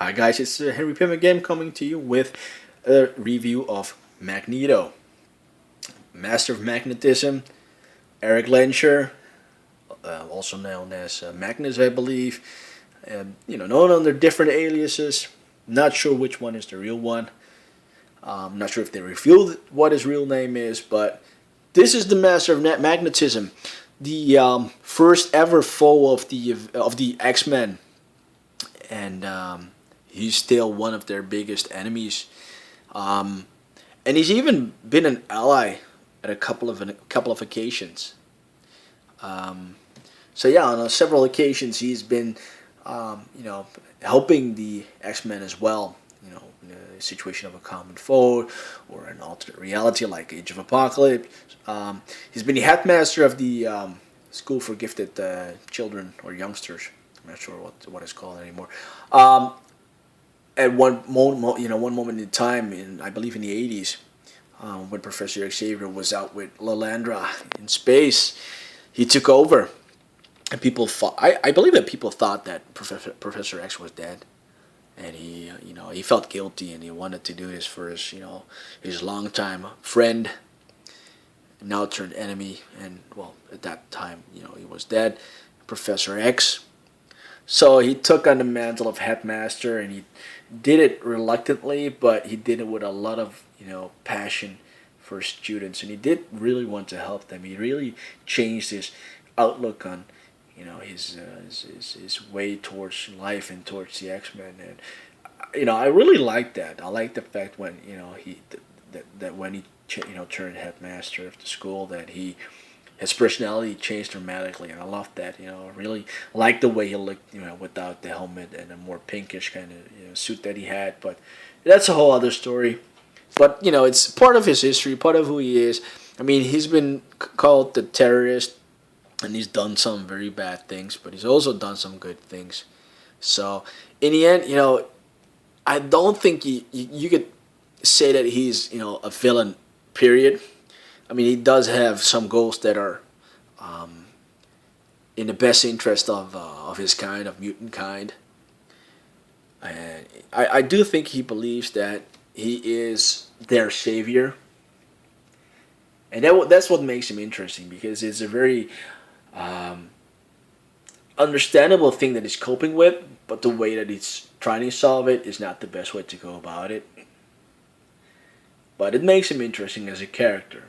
Hi guys, it's Henry Pym again coming to you with a review of Magneto, Master of Magnetism, Eric Lenscher, also known as Magnus, I believe. Known under different aliases. Not sure which one is the real one. Not sure if they revealed what his real name is, but this is the Master of Magnetism, the first ever foe of the X-Men, and he's still one of their biggest enemies. Um, and he's even been an ally at a couple of occasions. Um, so yeah, on several occasions he's been, helping the X Men as well. In a situation of a common foe or an alternate reality like Age of Apocalypse. He's been the headmaster of the School for Gifted Children or Youngsters. I'm not sure what it's called anymore. Um, at one moment in time, in I believe in the '80s, when Professor Xavier was out with Lilandra in space, he took over, and people thought I believe that people thought that Professor X was dead, and he felt guilty and he wanted to do this for his longtime friend, now turned enemy, and well at that time he was dead, Professor X. So he took on the mantle of headmaster, and he did it reluctantly, but he did it with a lot of passion for students, and he did really want to help them. He really changed his outlook on his way towards life and towards the X Men, and I really like that. I like the fact when that when he turned headmaster of the school, that his personality changed dramatically, and I love that. I really like the way he looked, without the helmet and a more pinkish kind of suit that he had. But that's a whole other story. But it's part of his history, part of who he is. I mean, he's been called the terrorist, and he's done some very bad things, but he's also done some good things. So in the end, I don't think you could say that he's a villain. Period. I mean, he does have some goals that are in the best interest of his kind, of mutant kind. And I do think he believes that he is their savior. And that's what makes him interesting, because it's a very um, understandable thing that he's coping with, but the way that he's trying to solve it is not the best way to go about it. But it makes him interesting as a character.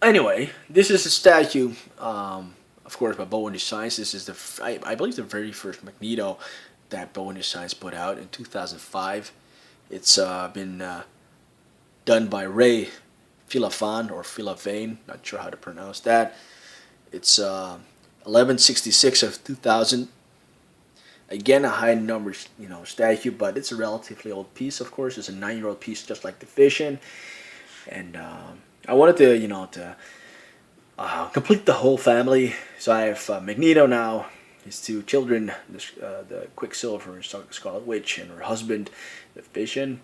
Anyway, this is a statue, of course, by Bowen Designs. This is I believe the very first Magneto that Bowen Designs put out in 2005. It's been done by Ray Villafane or Villafane, not sure how to pronounce that. It's 1166 of 2000. Again, a high number, statue, but it's a relatively old piece. Of course, it's a 9-year old piece, just like the Vision. And I wanted to complete the whole family. So I have Magneto now, his two children, the Quicksilver and Scarlet Witch, and her husband, the Vision.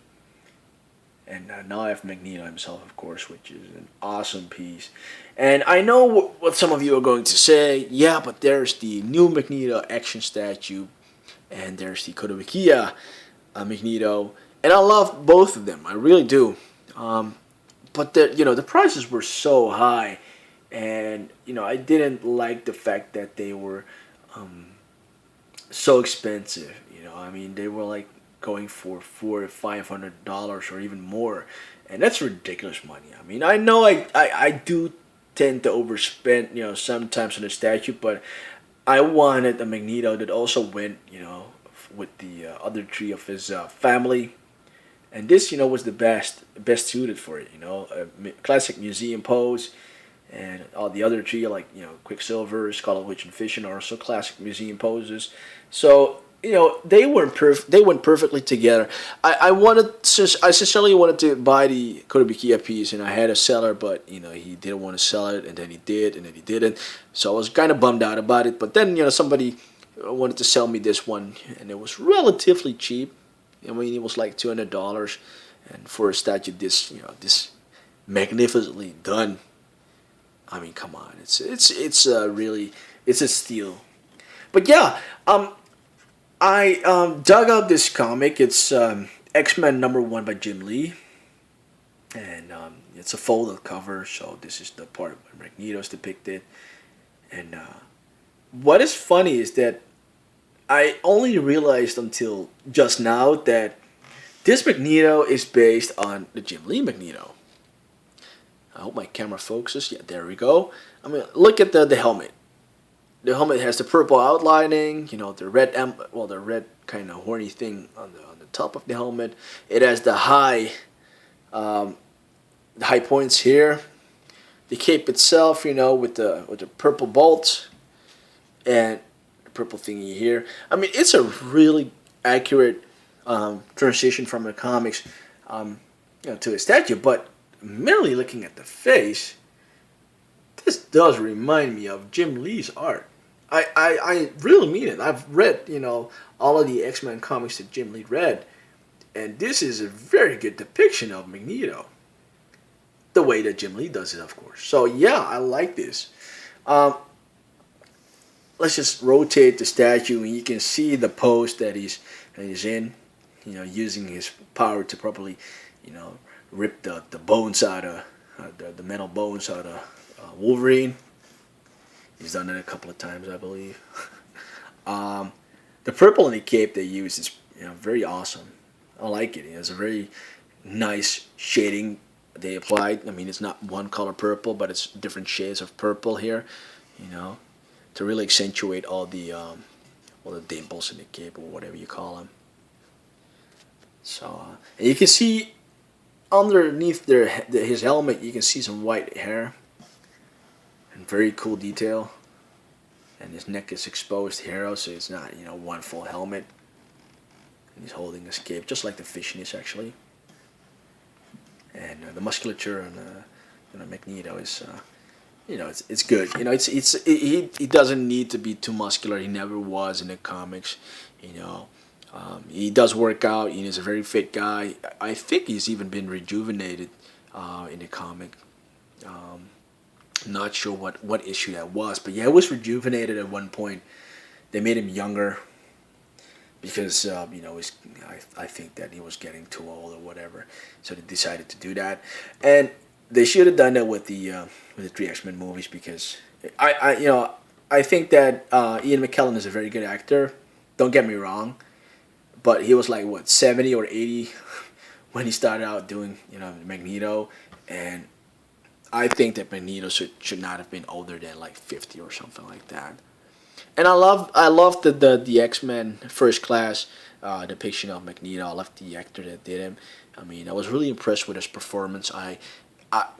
And now I have Magneto himself, of course, which is an awesome piece. And I know what some of you are going to say. Yeah, but there's the new Magneto action statue, and there's the Kotobukiya Magneto, and I love both of them. I really do. But the prices were so high, and I didn't like the fact that they were so expensive. I mean, they were like going for $400 to $500 or even more, and that's ridiculous money. I mean, I know I do tend to overspend sometimes on a statue, but I wanted a Magneto that also went with the other three of his family, and this was the best suited for it. A classic museum pose, and all the other three like Quicksilver, Scarlet Witch, and Vision are also classic museum poses. So they went perfectly together. I sincerely wanted to buy the Kotobukiya piece, and I had a seller, but he didn't want to sell it, and then he did, and then he didn't. So I was kind of bummed out about it. But then somebody wanted to sell me this one, and it was relatively cheap. I mean, it was like $200, and for a statue this magnificently done, I mean, come on, it's really, it's a steal. But yeah, I dug out this comic. It's X-Men #1 by Jim Lee, and it's a folded cover. So this is the part where Magneto's depicted. And what is funny is that I only realized until just now that this Magneto is based on the Jim Lee Magneto. I hope my camera focuses. Yeah, there we go. I mean, look at the helmet. The helmet has the purple outlining. You know, the red the red kind of horny thing on the top of the helmet. It has um, the high points here. The cape itself, you know, with the purple bolts and the purple thingy here. I mean, it's a really accurate transition from the comics, to a statue. But merely looking at the face, this does remind me of Jim Lee's art. I really mean it. I've read, all of the X-Men comics that Jim Lee read, and this is a very good depiction of Magneto. The way that Jim Lee does it, of course. So yeah, I like this. Um, let's just rotate the statue, and you can see the pose that he's in. Using his power to properly, rip the bones out of the metal bones out of Wolverine. He's done it a couple of times, I believe. um, the purple in the cape they use is very awesome. I like it. It has a very nice shading they applied. I mean, it's not one color purple, but it's different shades of purple here. You know, to really accentuate all the dimples in the cape or whatever you call them. So, and you can see underneath his helmet, you can see some white hair and very cool detail. And his neck is exposed here, so it's not one full helmet. And he's holding his cape, just like the Fishness actually. And the musculature on Magneto is it's good. He doesn't need to be too muscular. He never was in the comics. He does work out. He's a very fit guy. I think he's even been rejuvenated in the comic. Not sure what issue that was, but yeah, it was rejuvenated at one point. They made him younger because I think that he was getting too old or whatever, so they decided to do that. And they should have done that with the three X-Men movies, because I think that Ian McKellen is a very good actor. Don't get me wrong, but he was like what 70 or 80 when he started out doing Magneto, and I think that Magneto should not have been older than like 50 or something like that. And I love the X-Men First Class depiction of Magneto. I love the actor that did him. I mean, I was really impressed with his performance. I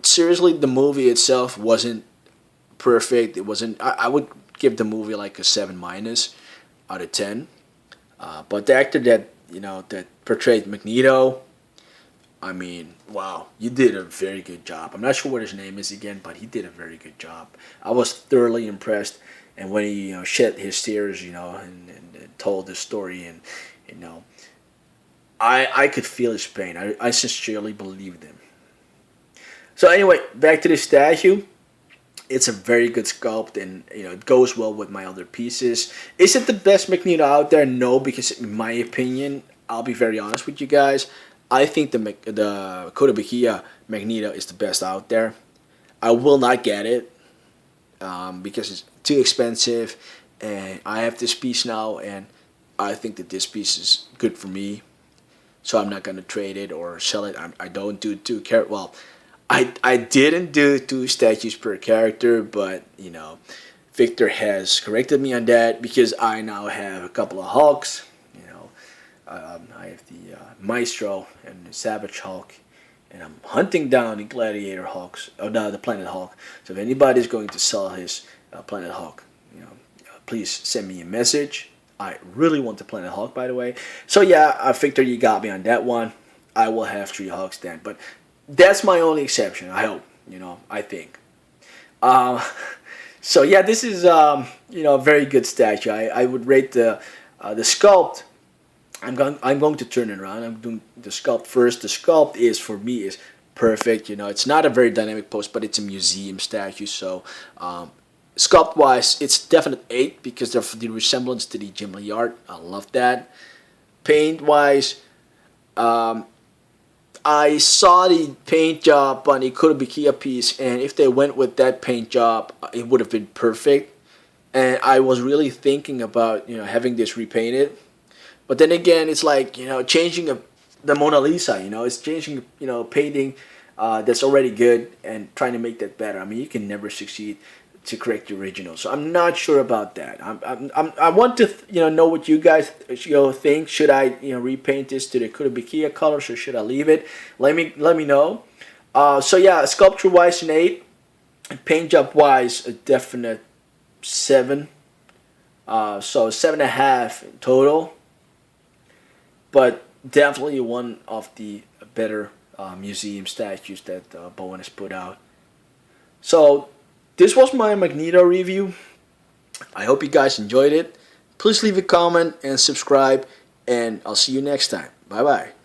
seriously, the movie itself wasn't perfect. It wasn't. I would give the movie like a 7- out of 10. But the actor that portrayed Magneto, I mean, wow, you did a very good job. I'm not sure what his name is again, but he did a very good job. I was thoroughly impressed. And when he shed his tears, and told the story, and I could feel his pain. I sincerely believed him. So anyway, back to the statue. It's a very good sculpt, and it goes well with my other pieces. Is it the best Magneto out there? No, because in my opinion, I'll be very honest with you guys. I think the Kotobukiya Magneto is the best out there. I will not get it because it's too expensive, and I have this piece now, and I think that this piece is good for me, so I'm not gonna trade it or sell it. I don't do well. I didn't do two statues per character, but Victor has corrected me on that, because I now have a couple of Hulks. I have the Maestro and the Savage Hulk, and I'm hunting down the Gladiator Hulks. Oh no, the Planet Hulk. So if anybody's going to sell his Planet Hulk, please send me a message. I really want the Planet Hulk, by the way. So yeah, Victor, you got me on that one. I will have 3 Hulks then, but that's my only exception. I hope, I think. Um, so yeah, this is a very good statue. I would rate the sculpt. I'm going to turn it around. I'm doing the sculpt first. The sculpt is, for me, is perfect. It's not a very dynamic pose, but it's a museum statue, so Sculpt wise, it's definite 8 because of the resemblance to the Ghibli art. I love that. Paint wise, I saw the paint job on the Kurobikia piece, and if they went with that paint job, it would have been perfect. And I was really thinking about having this repainted, but then again, it's like changing the Mona Lisa. It's changing painting that's already good and trying to make that better. I mean, you can never succeed to correct the original. So I'm not sure about that. I want to know what you guys think. Should I repaint this to the Kurobikia colors, or should I leave it? Let me know. So yeah, sculpture wise an 8, paint job wise a definite 7. So 7.5 in total. But definitely one of the better museum statues that Bowen has put out. So this was my Magneto review. I hope you guys enjoyed it. Please leave a comment and subscribe, and I'll see you next time. Bye bye.